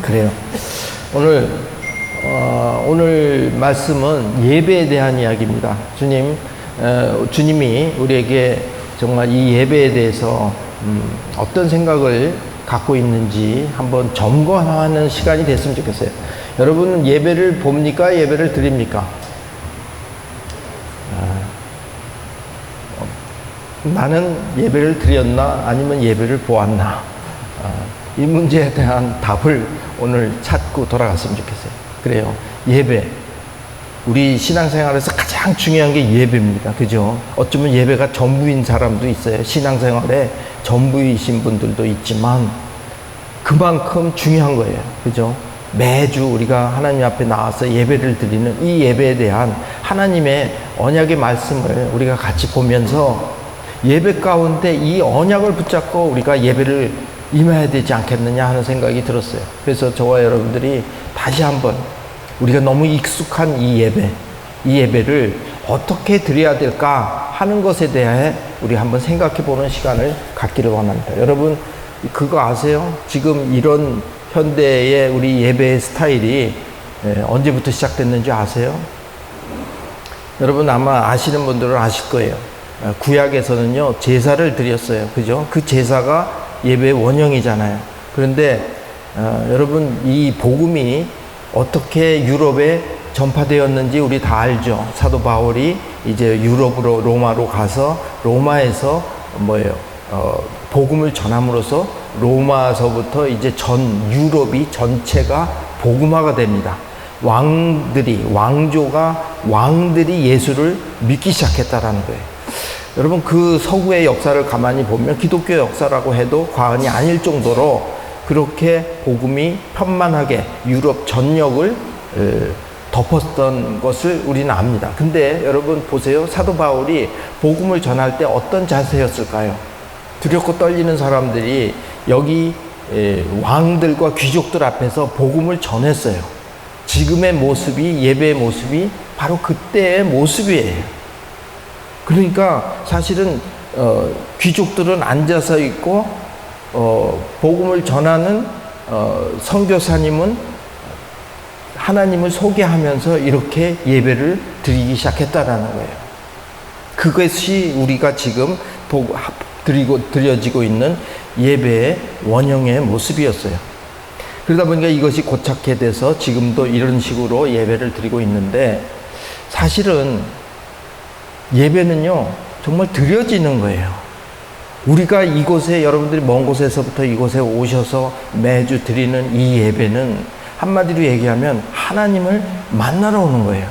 그래요. 오늘 말씀은 예배에 대한 이야기입니다. 주님이 우리에게 정말 이 예배에 대해서 어떤 생각을 갖고 있는지 한번 점검하는 시간이 됐으면 좋겠어요. 여러분은 예배를 봅니까? 예배를 드립니까? 나는 예배를 드렸나? 아니면 예배를 보았나? 이 문제에 대한 답을 오늘 찾고 돌아갔으면 좋겠어요. 그래요. 예배. 우리 신앙생활에서 가장 중요한 게 예배입니다. 그죠? 어쩌면 예배가 전부인 사람도 있어요. 신앙생활에 전부이신 분들도 있지만 그만큼 중요한 거예요. 그죠? 매주 우리가 하나님 앞에 나와서 예배를 드리는 이 예배에 대한 하나님의 언약의 말씀을 우리가 같이 보면서 예배 가운데 이 언약을 붙잡고 우리가 예배를 임해야 되지 않겠느냐 하는 생각이 들었어요. 그래서 저와 여러분들이 다시 한번 우리가 너무 익숙한 이 예배를 어떻게 드려야 될까 하는 것에 대해 우리 한번 생각해 보는 시간을 갖기를 원합니다. 여러분 그거 아세요? 지금 이런 현대의 우리 예배의 스타일이 언제부터 시작됐는지 아세요? 여러분 아마 아시는 분들은 아실 거예요. 구약에서는요 제사를 드렸어요. 그죠? 그 제사가 예배의 원형이잖아요. 그런데 여러분 이 복음이 어떻게 유럽에 전파되었는지 우리 다 알죠. 사도 바울이 이제 유럽으로 로마로 가서 로마에서 복음을 전함으로써 로마서부터 이제 전 유럽이 전체가 복음화가 됩니다. 왕들이 예수를 믿기 시작했다라는 거예요. 여러분 그 서구의 역사를 가만히 보면 기독교 역사라고 해도 과언이 아닐 정도로 그렇게 복음이 편만하게 유럽 전역을 덮었던 것을 우리는 압니다. 근데 여러분 보세요. 사도 바울이 복음을 전할 때 어떤 자세였을까요? 두렵고 떨리는 사람들이 여기 왕들과 귀족들 앞에서 복음을 전했어요. 지금의 모습이 예배의 모습이 바로 그때의 모습이에요. 그러니까 사실은 귀족들은 앉아서 있고 복음을 전하는 선교사님은 하나님을 소개하면서 이렇게 예배를 드리기 시작했다라는 거예요. 그것이 우리가 지금 드려지고 있는 예배의 원형의 모습이었어요. 그러다 보니까 이것이 고착해 돼서 지금도 이런 식으로 예배를 드리고 있는데 사실은 예배는요 정말 드려지는 거예요. 우리가 이곳에 여러분들이 먼 곳에서부터 이곳에 오셔서 매주 드리는 이 예배는 한마디로 얘기하면 하나님을 만나러 오는 거예요.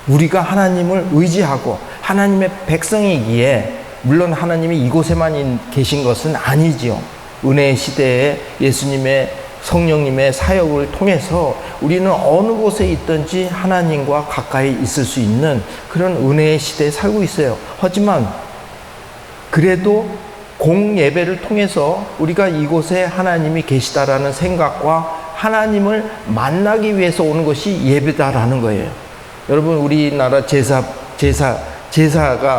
우리가 하나님을 의지하고 하나님의 백성이기에 물론 하나님이 이곳에만 계신 것은 아니지요. 은혜의 시대에 예수님의 성령님의 사역을 통해서 우리는 어느 곳에 있든지 하나님과 가까이 있을 수 있는 그런 은혜의 시대에 살고 있어요. 하지만 그래도 공예배를 통해서 우리가 이곳에 하나님이 계시다라는 생각과 하나님을 만나기 위해서 오는 것이 예배다라는 거예요. 여러분 우리나라 제사가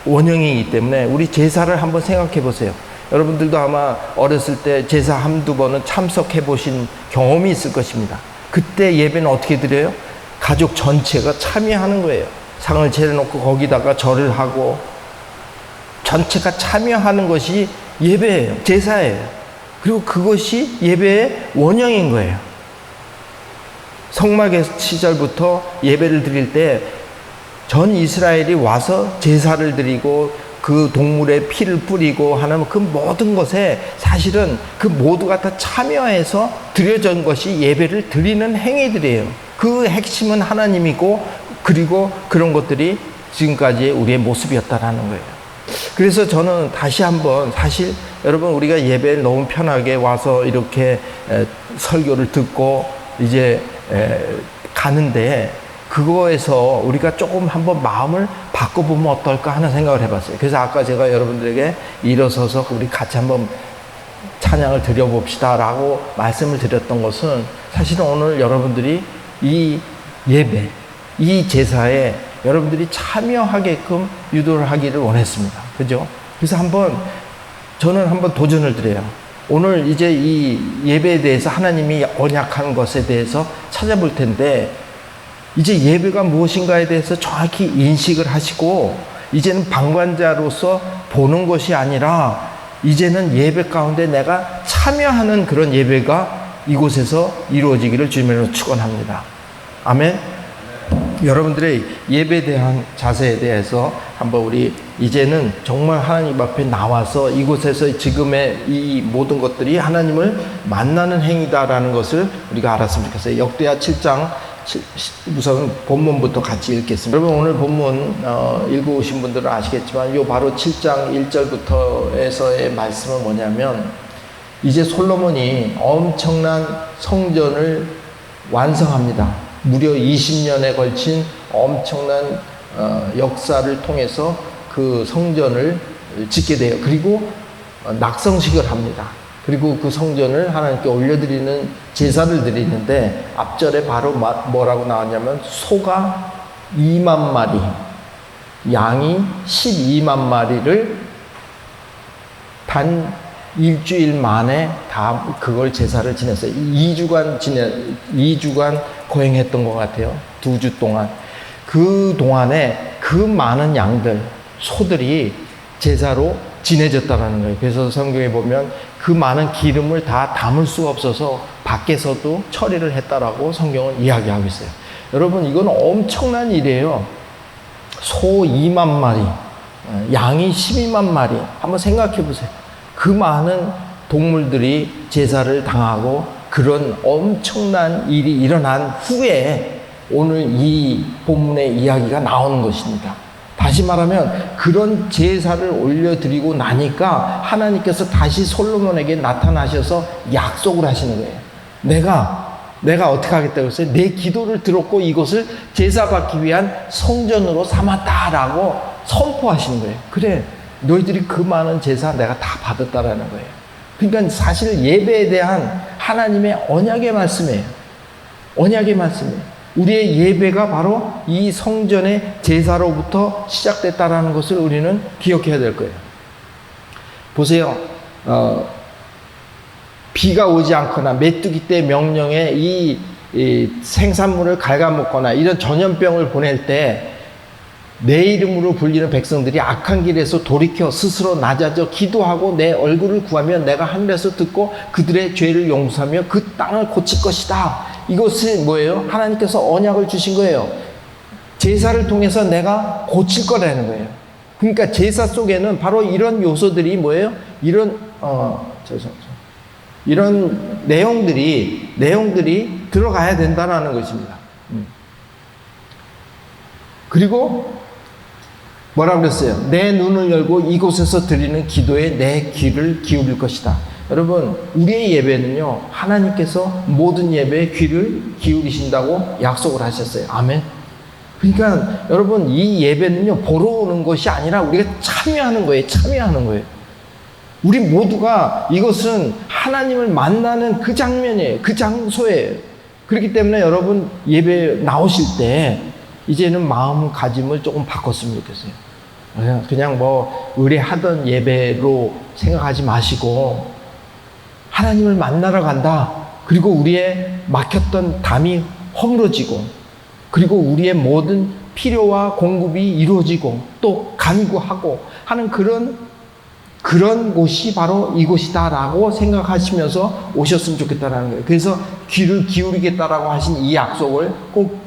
원형이기 때문에 우리 제사를 한번 생각해 보세요. 여러분들도 아마 어렸을 때 제사 한두 번은 참석해 보신 경험이 있을 것입니다. 그때 예배는 어떻게 드려요? 가족 전체가 참여하는 거예요. 상을 차려놓고 거기다가 절을 하고 전체가 참여하는 것이 예배예요. 제사예요. 그리고 그것이 예배의 원형인 거예요. 성막의 시절부터 예배를 드릴 때 전 이스라엘이 와서 제사를 드리고 그 동물의 피를 뿌리고 하는 그 모든 것에 사실은 그 모두가 다 참여해서 드려진 것이 예배를 드리는 행위들이에요. 그 핵심은 하나님이고 그리고 그런 것들이 지금까지의 우리의 모습이었다라는 거예요. 그래서 저는 다시 한번 사실 여러분 우리가 예배에 너무 편하게 와서 이렇게 설교를 듣고 이제 가는데 그거에서 우리가 조금 한번 마음을 바꿔보면 어떨까 하는 생각을 해봤어요. 그래서 아까 제가 여러분들에게 일어서서 우리 같이 한번 찬양을 드려봅시다 라고 말씀을 드렸던 것은 사실은 오늘 여러분들이 이 예배, 이 제사에 여러분들이 참여하게끔 유도를 하기를 원했습니다. 그죠? 그래서 저는 한번 도전을 드려요. 오늘 이제 이 예배에 대해서 하나님이 언약한 것에 대해서 찾아볼 텐데, 이제 예배가 무엇인가에 대해서 정확히 인식을 하시고, 이제는 방관자로서 보는 것이 아니라 이제는 예배 가운데 내가 참여하는 그런 예배가 이곳에서 이루어지기를 주님으로 축원합니다. 아멘. 여러분들의 예배에 대한 자세에 대해서 한번 우리 이제는 정말 하나님 앞에 나와서 이곳에서 지금의 이 모든 것들이 하나님을 만나는 행위다라는 것을 우리가 알았으면 좋겠어요. 역대하 7장 우선 본문부터 같이 읽겠습니다. 여러분, 오늘 본문 읽어오신 분들은 아시겠지만 요 바로 7장 1절부터에서의 말씀은 뭐냐면, 이제 솔로몬이 엄청난 성전을 완성합니다. 무려 20년에 걸친 엄청난 역사를 통해서 그 성전을 짓게 돼요. 그리고 낙성식을 합니다. 그리고 그 성전을 하나님께 올려드리는 제사를 드리는데, 앞절에 바로 뭐라고 나왔냐면 소가 2만 마리, 양이 12만 마리를 단 일주일 만에 다 그걸 제사를 지냈어요. 2주간 거행했던 것 같아요. 2주 동안. 그 동안에 그 많은 양들, 소들이 제사로 지내졌다는 거예요. 그래서 성경에 보면 그 많은 기름을 다 담을 수가 없어서 밖에서도 처리를 했다라고 성경은 이야기하고 있어요. 여러분, 이건 엄청난 일이에요. 소 2만 마리, 양이 12만 마리. 한번 생각해 보세요. 그 많은 동물들이 제사를 당하고 그런 엄청난 일이 일어난 후에 오늘 이 본문의 이야기가 나오는 것입니다. 다시 말하면 그런 제사를 올려드리고 나니까 하나님께서 다시 솔로몬에게 나타나셔서 약속을 하시는 거예요. 내가 어떻게 하겠다고 했어요? 내 기도를 들었고 이것을 제사받기 위한 성전으로 삼았다라고 선포하시는 거예요. 그래, 너희들이 그 많은 제사 내가 다 받았다라는 거예요. 그러니까 사실 예배에 대한 하나님의 언약의 말씀이에요. 언약의 말씀이에요. 우리의 예배가 바로 이 성전의 제사로부터 시작됐다라는 것을 우리는 기억해야 될 거예요. 보세요. 비가 오지 않거나 메뚜기 때 명령에 이 생산물을 갉아먹거나 이런 전염병을 보낼 때 내 이름으로 불리는 백성들이 악한 길에서 돌이켜 스스로 낮아져 기도하고 내 얼굴을 구하면 내가 하늘에서 듣고 그들의 죄를 용서하며 그 땅을 고칠 것이다. 이것은 뭐예요? 하나님께서 언약을 주신 거예요. 제사를 통해서 내가 고칠 거라는 거예요. 그러니까 제사 속에는 바로 이런 요소들이 뭐예요? 이런 내용들이 들어가야 된다는 것입니다. 그리고 뭐라고 그랬어요? 내 눈을 열고 이곳에서 드리는 기도에 내 귀를 기울일 것이다. 여러분, 우리의 예배는요, 하나님께서 모든 예배에 귀를 기울이신다고 약속을 하셨어요. 아멘. 그러니까 여러분, 이 예배는요, 보러 오는 것이 아니라 우리가 참여하는 거예요. 참여하는 거예요. 우리 모두가 이것은 하나님을 만나는 그 장면이에요. 그 장소예요. 그렇기 때문에 여러분, 예배 나오실 때 이제는 마음가짐을 조금 바꿨으면 좋겠어요. 그냥 뭐 의뢰하던 예배로 생각하지 마시고 하나님을 만나러 간다. 그리고 우리의 막혔던 담이 허물어지고, 그리고 우리의 모든 필요와 공급이 이루어지고 또 간구하고 하는 그런 곳이 바로 이곳이다라고 생각하시면서 오셨으면 좋겠다라는 거예요. 그래서 귀를 기울이겠다라고 하신 이 약속을 꼭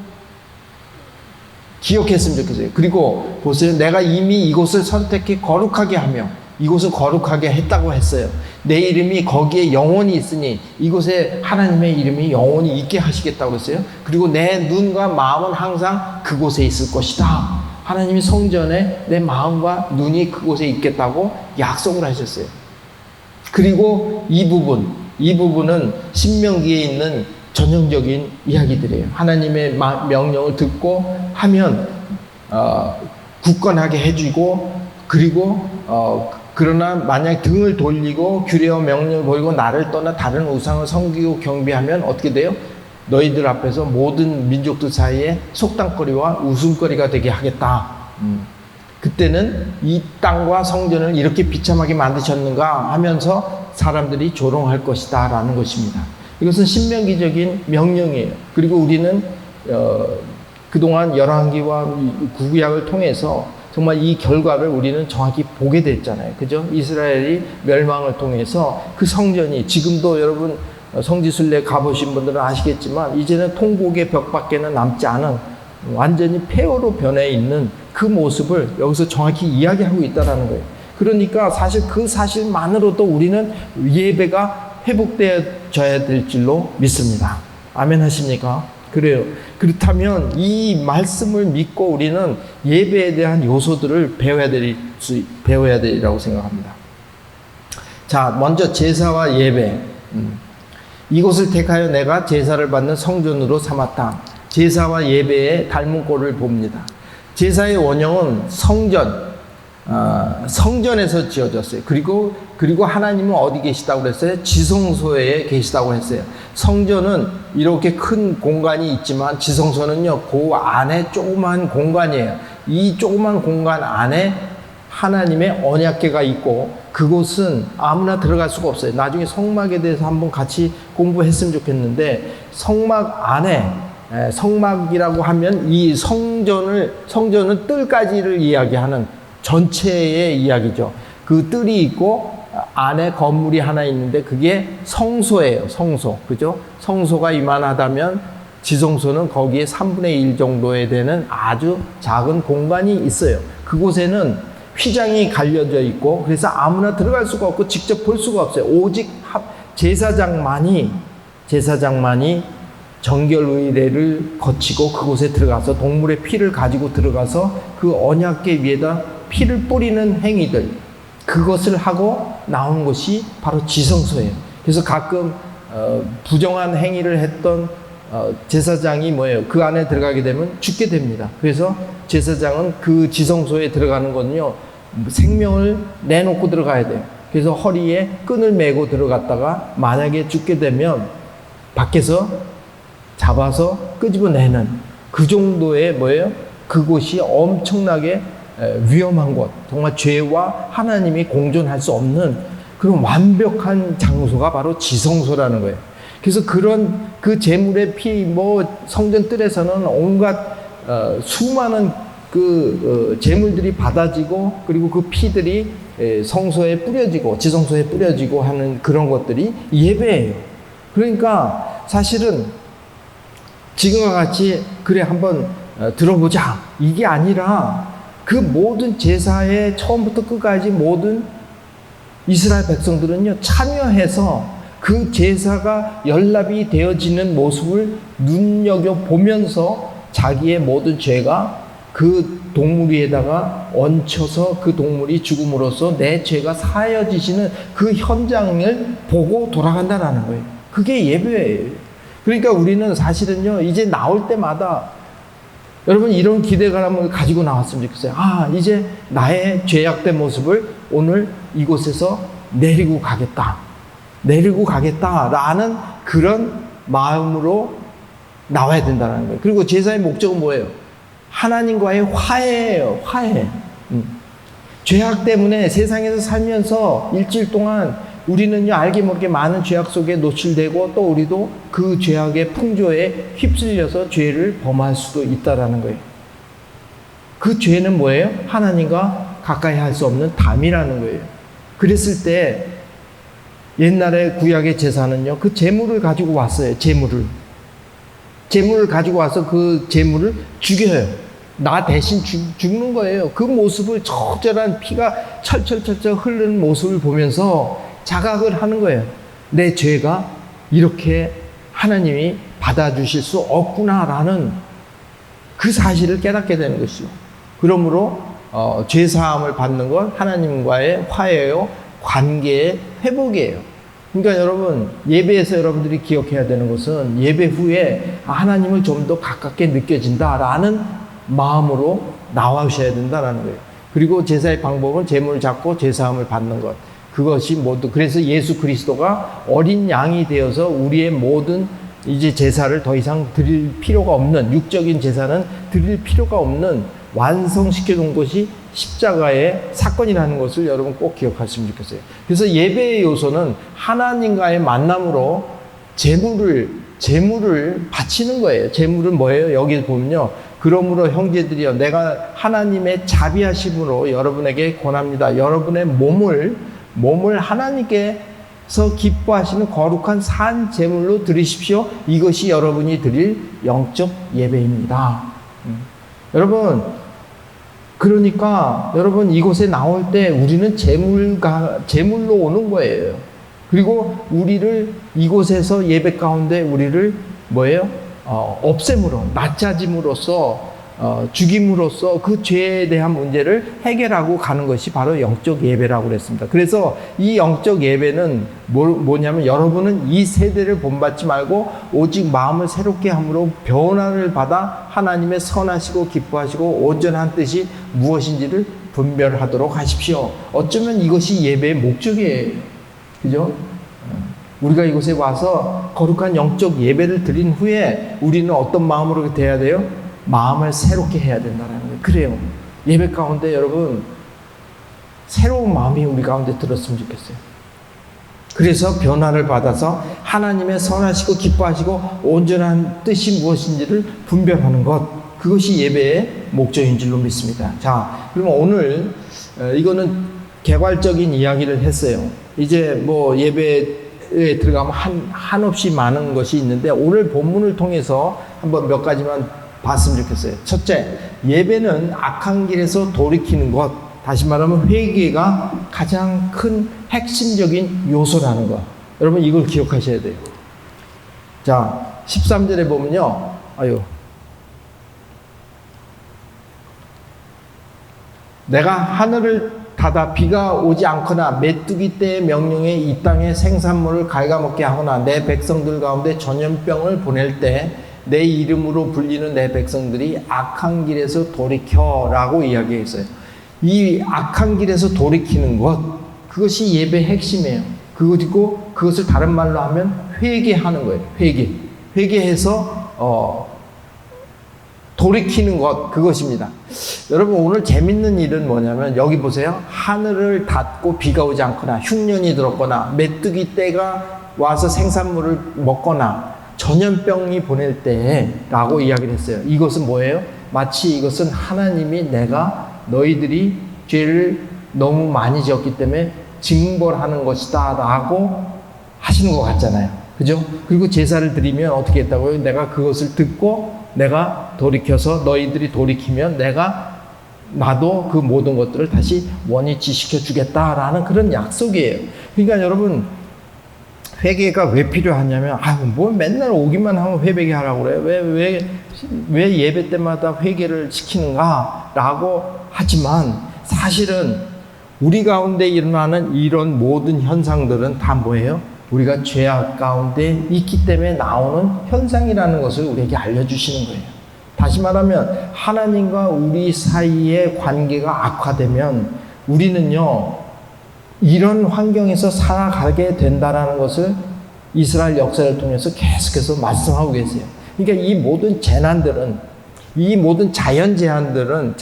기억했으면 좋겠어요. 그리고 보세요. 내가 이미 이곳을 선택해 거룩하게 하며, 이곳을 거룩하게 했다고 했어요. 내 이름이 거기에 영원히 있으니 이곳에 하나님의 이름이 영원히 있게 하시겠다고 했어요. 그리고 내 눈과 마음은 항상 그곳에 있을 것이다. 하나님이 성전에 내 마음과 눈이 그곳에 있겠다고 약속을 하셨어요. 그리고 이 부분은 신명기에 있는 전형적인 이야기들이에요. 하나님의 명령을 듣고 하면 굳건하게 해주고, 그리고 그러나 만약 등을 돌리고 규례와 명령을 버리고 나를 떠나 다른 우상을 섬기고 경배하면 어떻게 돼요? 너희들 앞에서 모든 민족들 사이에 속담거리와 웃음거리가 되게 하겠다. 그때는 이 땅과 성전을 이렇게 비참하게 만드셨는가 하면서 사람들이 조롱할 것이다 라는 것입니다. 이것은 신명기적인 명령이에요. 그리고 우리는 그동안 열왕기와 구구약을 통해서 정말 이 결과를 우리는 정확히 보게 됐잖아요. 그죠? 이스라엘이 멸망을 통해서 그 성전이, 지금도 여러분 성지순례 가보신 분들은 아시겠지만 이제는 통곡의 벽밖에는 남지 않은 완전히 폐허로 변해 있는 그 모습을 여기서 정확히 이야기하고 있다는 거예요. 그러니까 사실 그 사실만으로도 우리는 예배가 회복되어져야 될 줄로 믿습니다. 아멘 하십니까? 그래요. 그렇다면 이 말씀을 믿고 우리는 예배에 대한 요소들을 배워야 되리라고 생각합니다. 자, 먼저 제사와 예배. 이곳을 택하여 내가 제사를 받는 성전으로 삼았다. 제사와 예배의 닮은 꼴을 봅니다. 제사의 원형은 성전에서 지어졌어요. 그리고 하나님은 어디 계시다고 그랬어요? 지성소에 계시다고 했어요. 성전은 이렇게 큰 공간이 있지만 지성소는요, 그 안에 조그만 공간이에요. 이 조그만 공간 안에 하나님의 언약궤가 있고 그곳은 아무나 들어갈 수가 없어요. 나중에 성막에 대해서 한번 같이 공부했으면 좋겠는데, 성막 안에, 성막이라고 하면 이 성전은 뜰까지를 이야기하는 전체의 이야기죠. 그 뜰이 있고 안에 건물이 하나 있는데 그게 성소예요. 성소. 그죠? 성소가 이만하다면 지성소는 거기에 3분의 1 정도에 되는 아주 작은 공간이 있어요. 그곳에는 휘장이 갈려져 있고 그래서 아무나 들어갈 수가 없고 직접 볼 수가 없어요. 오직 제사장만이 정결의례를 거치고 그곳에 들어가서 동물의 피를 가지고 들어가서 그 언약궤 위에다 피를 뿌리는 행위들, 그것을 하고 나오는 것이 바로 지성소예요. 그래서 가끔 부정한 행위를 했던 제사장이 뭐예요? 그 안에 들어가게 되면 죽게 됩니다. 그래서 제사장은 그 지성소에 들어가는 거는요, 생명을 내놓고 들어가야 돼요. 그래서 허리에 끈을 메고 들어갔다가 만약에 죽게 되면 밖에서 잡아서 끄집어내는 그 정도의 뭐예요? 그곳이 엄청나게 위험한 곳, 정말 죄와 하나님이 공존할 수 없는 그런 완벽한 장소가 바로 지성소라는 거예요. 그래서 그런 그 제물의 피, 성전 뜰에서는 온갖 수많은 제물들이 받아지고 그리고 그 피들이 성소에 뿌려지고 지성소에 뿌려지고 하는 그런 것들이 예배예요. 그러니까 사실은 지금과 같이 그래 한번 들어보자 이게 아니라 그 모든 제사의 처음부터 끝까지 모든 이스라엘 백성들은요, 참여해서 그 제사가 연락이 되어지는 모습을 눈여겨보면서 자기의 모든 죄가 그 동물 위에다가 얹혀서 그 동물이 죽음으로써 내 죄가 사하여지시는 그 현장을 보고 돌아간다는 거예요. 그게 예배예요. 그러니까 우리는 사실은요, 이제 나올 때마다 여러분 이런 기대감을 가지고 나왔으면 좋겠어요. 이제 나의 죄악된 모습을 오늘 이곳에서 내리고 가겠다라는 그런 마음으로 나와야 된다는 거예요. 그리고 제사의 목적은 뭐예요? 하나님과의 화해예요. 화해. 죄악 때문에 세상에서 살면서 일주일 동안 우리는요, 알게 모르게 많은 죄악 속에 노출되고 또 우리도 그 죄악의 풍조에 휩쓸려서 죄를 범할 수도 있다라는 거예요. 그 죄는 뭐예요? 하나님과 가까이 할 수 없는 담이라는 거예요. 그랬을 때 옛날에 구약의 제사는요, 그 제물을 가지고 왔어요. 제물을 가지고 와서 그 제물을 죽여요. 나 대신 죽는 거예요. 그 모습을 처절한 피가 철철철철 흐르는 모습을 보면서 자각을 하는 거예요. 내 죄가 이렇게 하나님이 받아주실 수 없구나라는 그 사실을 깨닫게 되는 것이죠. 그러므로 죄사함을 받는 건 하나님과의 화해요, 관계의 회복이에요. 그러니까 여러분, 예배에서 여러분들이 기억해야 되는 것은 예배 후에 하나님을 좀 더 가깝게 느껴진다라는 마음으로 나와주셔야 된다는 거예요. 그리고 제사의 방법은 제물을 잡고 제사함을 받는 것. 그것이 모두, 그래서 예수 그리스도가 어린 양이 되어서 우리의 모든 이제 제사를 더 이상 드릴 필요가 없는, 육적인 제사는 드릴 필요가 없는 완성시켜 놓은 것이 십자가의 사건이라는 것을 여러분 꼭 기억하시면 좋겠어요. 그래서 예배의 요소는 하나님과의 만남으로 제물을 바치는 거예요. 제물은 뭐예요? 여기 보면요. 그러므로 형제들이여 내가 하나님의 자비하심으로 여러분에게 권합니다. 여러분의 몸을 하나님께서 기뻐하시는 거룩한 산 제물로 드리십시오. 이것이 여러분이 드릴 영적 예배입니다. 여러분, 그러니까 여러분 이곳에 나올 때 우리는 제물로 오는 거예요. 그리고 우리를 이곳에서 예배 가운데 우리를 뭐예요? 없앰으로, 낮아짐으로써, 죽임으로써 그 죄에 대한 문제를 해결하고 가는 것이 바로 영적 예배라고 그랬습니다. 그래서 이 영적 예배는 뭐냐면 여러분은 이 세대를 본받지 말고 오직 마음을 새롭게 함으로 변화를 받아 하나님의 선하시고 기뻐하시고 온전한 뜻이 무엇인지를 분별하도록 하십시오. 어쩌면 이것이 예배의 목적이에요. 그죠? 우리가 이곳에 와서 거룩한 영적 예배를 드린 후에 우리는 어떤 마음으로 돼야 돼요? 마음을 새롭게 해야 된다는 거예요. 그래요. 예배 가운데 여러분 새로운 마음이 우리 가운데 들었으면 좋겠어요. 그래서 변화를 받아서 하나님의 선하시고 기뻐하시고 온전한 뜻이 무엇인지를 분별하는 것, 그것이 예배의 목적인 줄로 믿습니다. 자, 그러면 오늘 이거는 개괄적인 이야기를 했어요. 이제 뭐 예배에 들어가면 한없이 많은 것이 있는데 오늘 본문을 통해서 한번 몇 가지만 봤으면 좋겠어요. 첫째, 예배는 악한 길에서 돌이키는 것, 다시 말하면 회개가 가장 큰 핵심적인 요소라는 것. 여러분 이걸 기억하셔야 돼요. 자, 13절에 보면요. 내가 하늘을 닫아 비가 오지 않거나 메뚜기 떼의 명령에 이 땅의 생산물을 갉아먹게 하거나 내 백성들 가운데 전염병을 보낼 때 내 이름으로 불리는 내 백성들이 악한 길에서 돌이켜라고 이야기했어요. 이 악한 길에서 돌이키는 것, 그것이 예배의 핵심이에요. 그리고 그것을 다른 말로 하면 회개하는 거예요. 회개해서 돌이키는 것, 그것입니다. 여러분 오늘 재밌는 일은 뭐냐면 여기 보세요. 하늘을 닫고 비가 오지 않거나 흉년이 들었거나 메뚜기 떼가 와서 생산물을 먹거나 전염병이 보낼 때라고 이야기를 했어요. 이것은 뭐예요? 마치 이것은 하나님이 내가 너희들이 죄를 너무 많이 지었기 때문에 징벌하는 것이다 라고 하시는 것 같잖아요. 그죠? 그리고 제사를 드리면 어떻게 했다고요? 내가 그것을 듣고 내가 돌이켜서 너희들이 돌이키면 나도 그 모든 것들을 다시 원위치 시켜주겠다라는 그런 약속이에요. 그러니까 여러분 회개가 왜 필요하냐면 뭐 맨날 오기만 하면 회개하게 하라고 그래요. 왜 예배 때마다 회개를 시키는가 라고 하지만 사실은 우리 가운데 일어나는 이런 모든 현상들은 다 뭐예요? 우리가 죄악 가운데 있기 때문에 나오는 현상이라는 것을 우리에게 알려주시는 거예요. 다시 말하면 하나님과 우리 사이의 관계가 악화되면 우리는요 이런 환경에서 살아가게 된다라는 것을 이스라엘 역사를 통해서 계속해서 말씀하고 계세요. 그러니까 이 모든 재난들은, 이 모든 자연재앙들은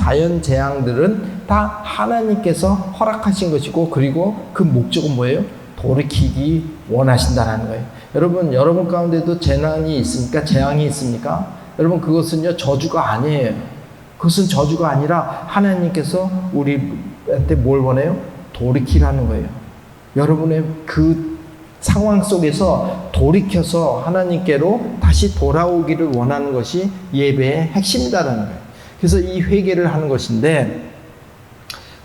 다 하나님께서 허락하신 것이고 그리고 그 목적은 뭐예요? 돌이키기 원하신다라는 거예요. 여러분 가운데도 재난이 있습니까? 재앙이 있습니까? 여러분 그것은요 저주가 아니에요. 그것은 저주가 아니라 하나님께서 우리한테 뭘 원해요? 돌이키라는 거예요. 여러분의 그 상황 속에서 돌이켜서 하나님께로 다시 돌아오기를 원하는 것이 예배의 핵심이다라는 거예요. 그래서 이 회개를 하는 것인데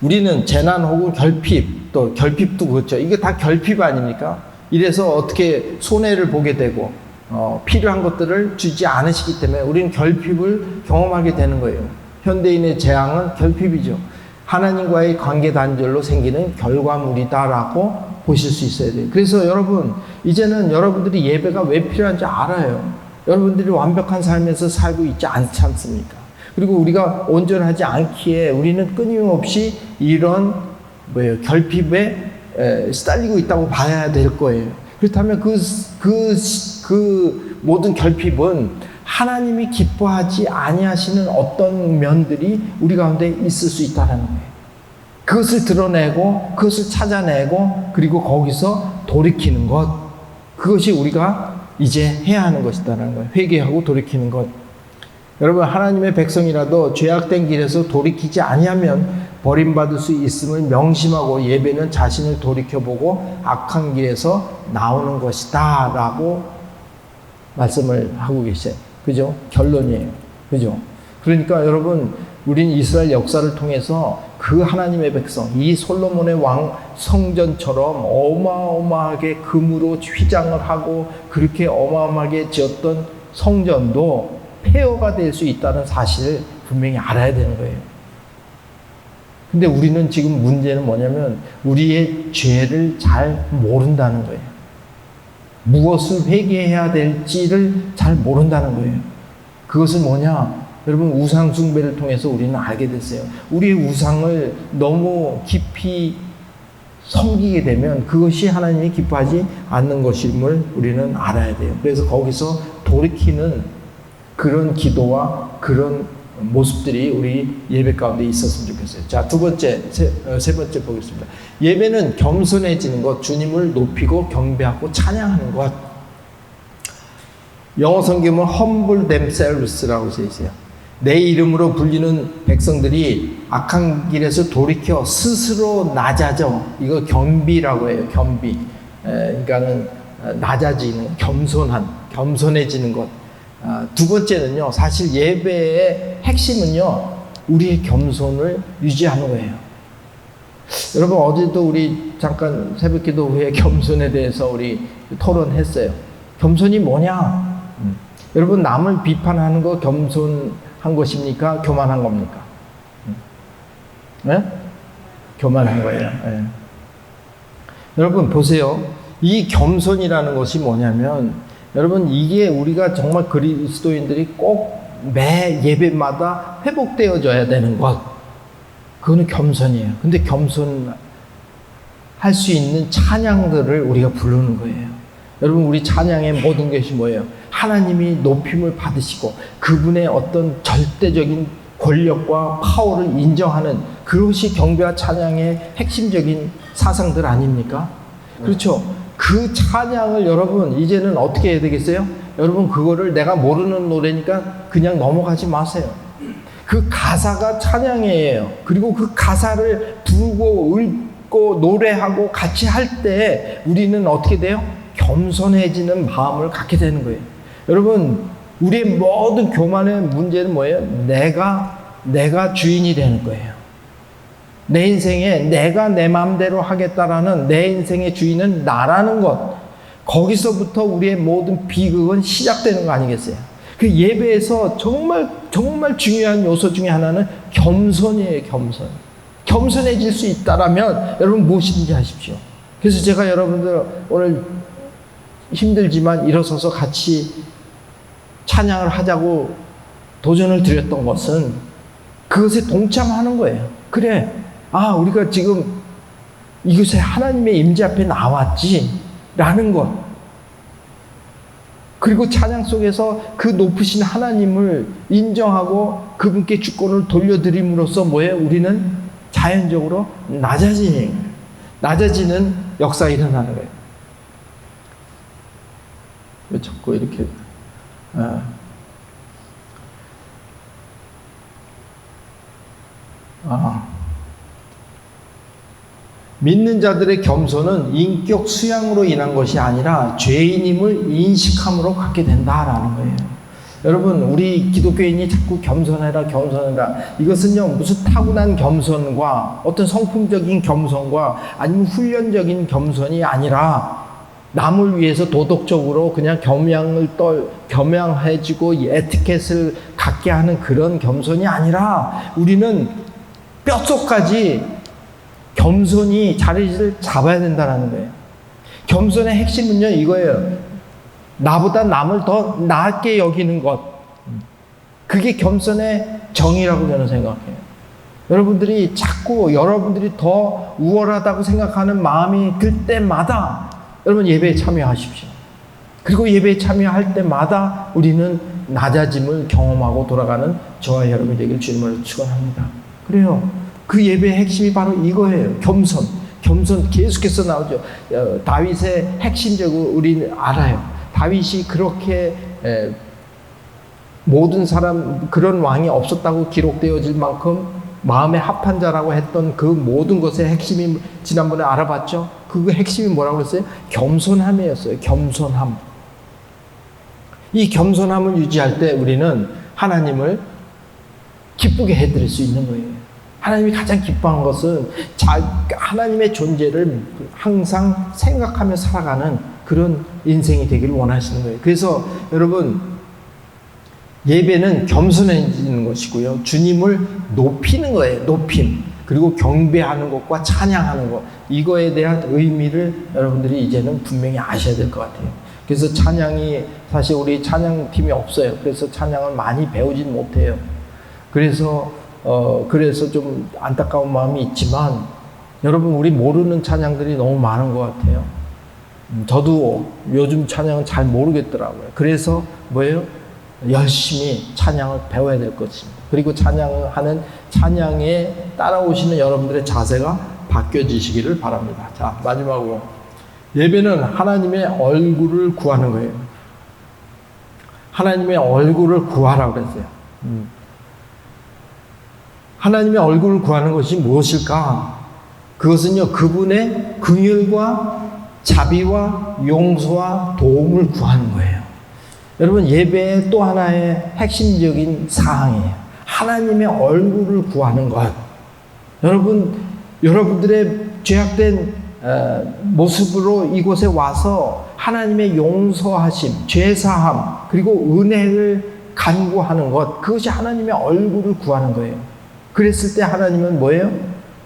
우리는 재난 혹은 결핍도 그렇죠. 이게 다 결핍 아닙니까? 이래서 어떻게 손해를 보게 되고 필요한 것들을 주지 않으시기 때문에 우리는 결핍을 경험하게 되는 거예요. 현대인의 재앙은 결핍이죠. 하나님과의 관계 단절로 생기는 결과물이다라고 보실 수 있어야 돼요. 그래서 여러분 이제는 여러분들이 예배가 왜 필요한지 알아요. 여러분들이 완벽한 삶에서 살고 있지 않지 않습니까? 그리고 우리가 온전하지 않기에 우리는 끊임없이 이런 결핍에 시달리고 있다고 봐야 될 거예요. 그렇다면 그 모든 결핍은 하나님이 기뻐하지 아니하시는 어떤 면들이 우리 가운데 있을 수 있다는 거예요. 그것을 드러내고 그것을 찾아내고 그리고 거기서 돌이키는 것, 그것이 우리가 이제 해야 하는 것이다라는 거예요. 회개하고 돌이키는 것. 여러분, 하나님의 백성이라도 죄악된 길에서 돌이키지 아니하면 버림받을 수 있음을 명심하고 예배는 자신을 돌이켜보고 악한 길에서 나오는 것이다 라고 말씀을 하고 계세요. 그죠? 결론이에요. 그죠? 그러니까 여러분, 우린 이스라엘 역사를 통해서 그 하나님의 백성, 이 솔로몬의 왕 성전처럼 어마어마하게 금으로 휘장을 하고 그렇게 어마어마하게 지었던 성전도 폐허가 될 수 있다는 사실을 분명히 알아야 되는 거예요. 근데 우리는 지금 문제는 뭐냐면 우리의 죄를 잘 모른다는 거예요. 무엇을 회개해야 될지를 잘 모른다는 거예요. 그것은 뭐냐? 여러분, 우상 숭배를 통해서 우리는 알게 됐어요. 우리의 우상을 너무 깊이 섬기게 되면 그것이 하나님이 기뻐하지 않는 것임을 우리는 알아야 돼요. 그래서 거기서 돌이키는 그런 기도와 그런 모습들이 우리 예배 가운데 있었으면 좋겠어요. 자, 세 번째 보겠습니다. 예배는 겸손해지는 것, 주님을 높이고 경배하고 찬양하는 것. 영어 성경은 humble themselves라고 되어 있어요. 내 이름으로 불리는 백성들이 악한 길에서 돌이켜 스스로 낮아져. 이거 겸비라고 해요. 겸비. 그러니까는 낮아지는, 겸손해지는 것. 두 번째는요, 사실 예배의 핵심은요, 우리의 겸손을 유지하는 거예요. 여러분, 어제도 우리 잠깐 새벽기도 후에 겸손에 대해서 우리 토론했어요. 겸손이 뭐냐? 여러분, 남을 비판하는 거 겸손한 것입니까? 교만한 겁니까? 네? 교만한 거예요. 네. 여러분 보세요. 이 겸손이라는 것이 뭐냐면, 여러분, 이게 우리가 정말 그리스도인들이 꼭 매 예배마다 회복되어져야 되는 것. 그거는 겸손이에요. 근데 겸손할 수 있는 찬양들을 우리가 부르는 거예요. 여러분, 우리 찬양의 모든 것이 뭐예요? 하나님이 높임을 받으시고 그분의 어떤 절대적인 권력과 파워를 인정하는 그것이 경배와 찬양의 핵심적인 사상들 아닙니까? 그렇죠. 그 찬양을 여러분 이제는 어떻게 해야 되겠어요? 여러분, 그거를 내가 모르는 노래니까 그냥 넘어가지 마세요. 그 가사가 찬양이에요. 그리고 그 가사를 부르고 읽고 노래하고 같이 할 때 우리는 어떻게 돼요? 겸손해지는 마음을 갖게 되는 거예요. 여러분, 우리의 모든 교만의 문제는 뭐예요? 내가 주인이 되는 거예요. 내 인생에 내가 내 마음대로 하겠다라는 내 인생의 주인은 나라는 것. 거기서부터 우리의 모든 비극은 시작되는 거 아니겠어요? 그 예배에서 정말 중요한 요소 중에 하나는 겸손이에요. 겸손해질 수 있다라면 여러분 무엇이든지 하십시오. 그래서 제가 여러분들 오늘 힘들지만 일어서서 같이 찬양을 하자고 도전을 드렸던 것은 그것에 동참하는 거예요. 그래, 우리가 지금 이곳에 하나님의 임재 앞에 나왔지 라는 것. 그리고 찬양 속에서 그 높으신 하나님을 인정하고 그분께 주권을 돌려드림으로써 뭐예요? 우리는 자연적으로 낮아지는 역사가 일어나는 거예요. 왜 자꾸 이렇게 믿는 자들의 겸손은 인격 수양으로 인한 것이 아니라 죄인임을 인식함으로 갖게 된다라는 거예요. 여러분, 우리 기독교인이 자꾸 겸손해라. 이것은요, 무슨 타고난 겸손과 어떤 성품적인 겸손과 아니면 훈련적인 겸손이 아니라 남을 위해서 도덕적으로 그냥 겸양해지고 에티켓을 갖게 하는 그런 겸손이 아니라 우리는 뼛속까지 겸손이 자리를 잡아야 된다는 거예요. 겸손의 핵심은요, 이거예요. 나보다 남을 더 낮게 여기는 것. 그게 겸손의 정의라고 저는 생각해요. 여러분들이 자꾸 여러분들이 더 우월하다고 생각하는 마음이 들 때마다 여러분 예배에 참여하십시오. 그리고 예배에 참여할 때마다 우리는 낮아짐을 경험하고 돌아가는 저와 여러분이 되길 주님으로 축원합니다. 그래요. 그 예배의 핵심이 바로 이거예요. 겸손. 겸손 계속해서 나오죠. 다윗의 핵심적으로 우리는 알아요. 다윗이 그렇게 모든 사람 그런 왕이 없었다고 기록되어질 만큼 마음에 합한 자라고 했던 그 모든 것의 핵심이 지난번에 알아봤죠. 그 핵심이 뭐라고 했어요? 겸손함이었어요. 겸손함. 이 겸손함을 유지할 때 우리는 하나님을 기쁘게 해드릴 수 있는 거예요. 하나님이 가장 기뻐한 것은 하나님의 존재를 항상 생각하며 살아가는 그런 인생이 되기를 원하시는 거예요. 그래서 여러분, 예배는 겸손해지는 것이고요. 주님을 높이는 거예요. 높임. 그리고 경배하는 것과 찬양하는 것. 이거에 대한 의미를 여러분들이 이제는 분명히 아셔야 될 것 같아요. 그래서 찬양이, 사실 우리 찬양팀이 없어요. 그래서 찬양을 많이 배우진 못해요. 그래서 좀 안타까운 마음이 있지만, 여러분, 우리 모르는 찬양들이 너무 많은 것 같아요. 저도 요즘 찬양은 잘 모르겠더라고요. 그래서 뭐예요? 열심히 찬양을 배워야 될 것입니다. 그리고 찬양에 따라오시는 여러분들의 자세가 바뀌어지시기를 바랍니다. 자, 마지막으로. 예배는 하나님의 얼굴을 구하는 거예요. 하나님의 얼굴을 구하라고 그랬어요. 하나님의 얼굴을 구하는 것이 무엇일까? 그것은요, 그분의 긍휼과 자비와 용서와 도움을 구하는 거예요. 여러분, 예배의 또 하나의 핵심적인 사항이에요. 하나님의 얼굴을 구하는 것. 여러분들의 죄악된 모습으로 이곳에 와서 하나님의 용서하심, 죄사함, 그리고 은혜를 간구하는 것, 그것이 하나님의 얼굴을 구하는 거예요. 그랬을 때 하나님은 뭐예요?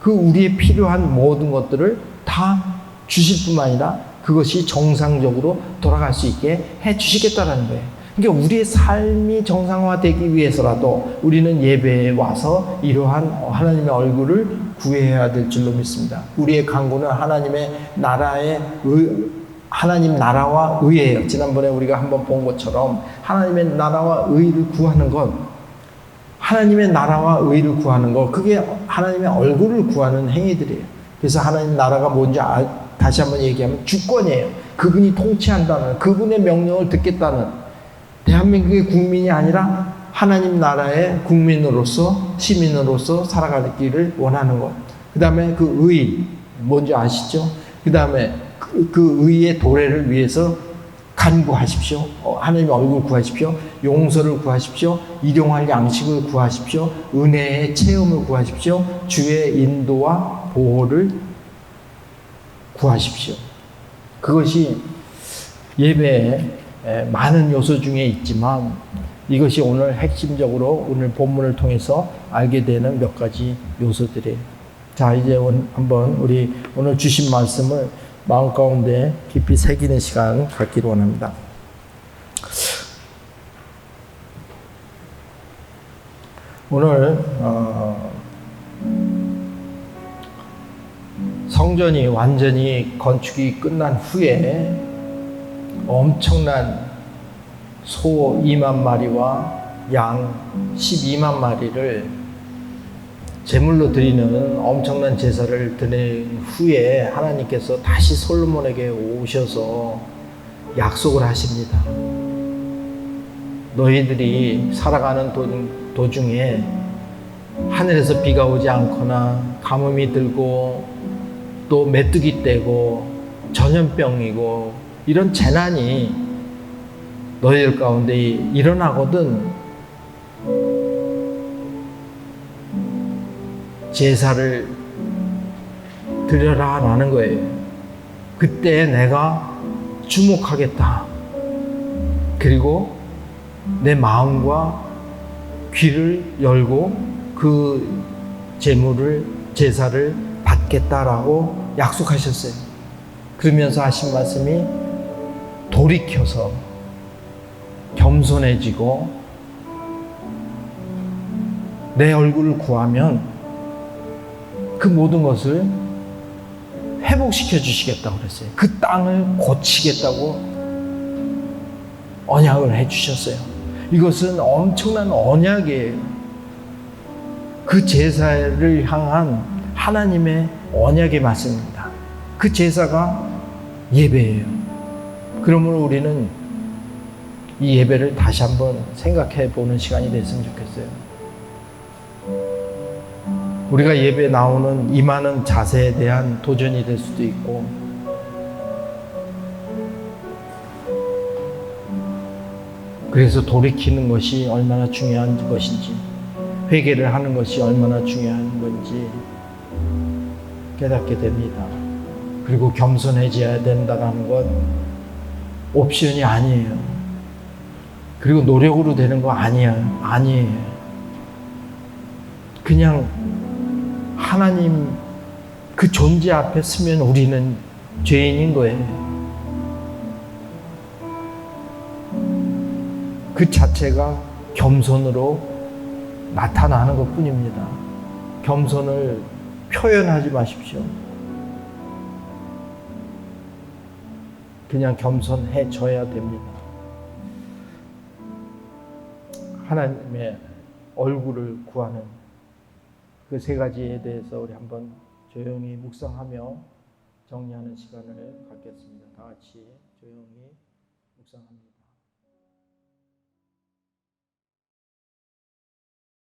그 우리의 필요한 모든 것들을 다 주실 뿐만 아니라 그것이 정상적으로 돌아갈 수 있게 해 주시겠다라는 거예요. 그러니까 우리의 삶이 정상화되기 위해서라도 우리는 예배에 와서 이러한 하나님의 얼굴을 구해야 될 줄로 믿습니다. 우리의 간구는 하나님 나라와 의예요. 지난번에 우리가 한번 본 것처럼 하나님의 나라와 의를 구하는 것, 하나님의 나라와 의를 구하는 것, 그게 하나님의 얼굴을 구하는 행위들이에요. 그래서 하나님 나라가 뭔지 다시 한번 얘기하면 주권이에요. 그분이 통치한다는, 그분의 명령을 듣겠다는, 대한민국의 국민이 아니라 하나님 나라의 국민으로서, 시민으로서 살아가기를 원하는 것. 그 다음에 그 의, 뭔지 아시죠? 그 다음에 그 의의 도래를 위해서 간구하십시오. 하나님의 얼굴 구하십시오. 용서를 구하십시오. 일용할 양식을 구하십시오. 은혜의 체험을 구하십시오. 주의 인도와 보호를 구하십시오. 그것이 예배의 많은 요소 중에 있지만 이것이 오늘 핵심적으로 오늘 본문을 통해서 알게 되는 몇 가지 요소들이에요. 자, 이제 한번 우리 오늘 주신 말씀을 마음 가운데 깊이 새기는 시간 갖기를 원합니다. 오늘 성전이 완전히 건축이 끝난 후에 엄청난 소 2만 마리와 양 12만 마리를 제물로 드리는 엄청난 제사를 드린 후에 하나님께서 다시 솔로몬에게 오셔서 약속을 하십니다. 너희들이 살아가는 도중에 하늘에서 비가 오지 않거나 가뭄이 들고 또 메뚜기 떼고 전염병이고 이런 재난이 너희들 가운데 일어나거든 제사를 드려라 라는 거예요. 그때 내가 주목하겠다. 그리고 내 마음과 귀를 열고 그 제사를 받겠다라고 약속하셨어요. 그러면서 하신 말씀이 돌이켜서 겸손해지고 내 얼굴을 구하면 그 모든 것을 회복시켜 주시겠다고 그랬어요. 그 땅을 고치겠다고 언약을 해주셨어요. 이것은 엄청난 언약이에요. 그 제사를 향한 하나님의 언약의 말씀입니다. 그 제사가 예배예요. 그러므로 우리는 이 예배를 다시 한번 생각해 보는 시간이 됐으면 좋겠어요. 우리가 예배에 나오는 임하는 자세에 대한 도전이 될 수도 있고, 그래서 돌이키는 것이 얼마나 중요한 것인지, 회개를 하는 것이 얼마나 중요한 건지 깨닫게 됩니다. 그리고 겸손해져야 된다는 건 옵션이 아니에요. 그리고 노력으로 되는 거 아니에요. 그냥 하나님 그 존재 앞에 서면 우리는 죄인인 거예요. 그 자체가 겸손으로 나타나는 것 뿐입니다. 겸손을 표현하지 마십시오. 그냥 겸손해져야 됩니다. 하나님의 얼굴을 구하는 그 세 가지에 대해서 우리 한번 조용히 묵상하며 정리하는 시간을 갖겠습니다. 다 같이 조용히 묵상합니다.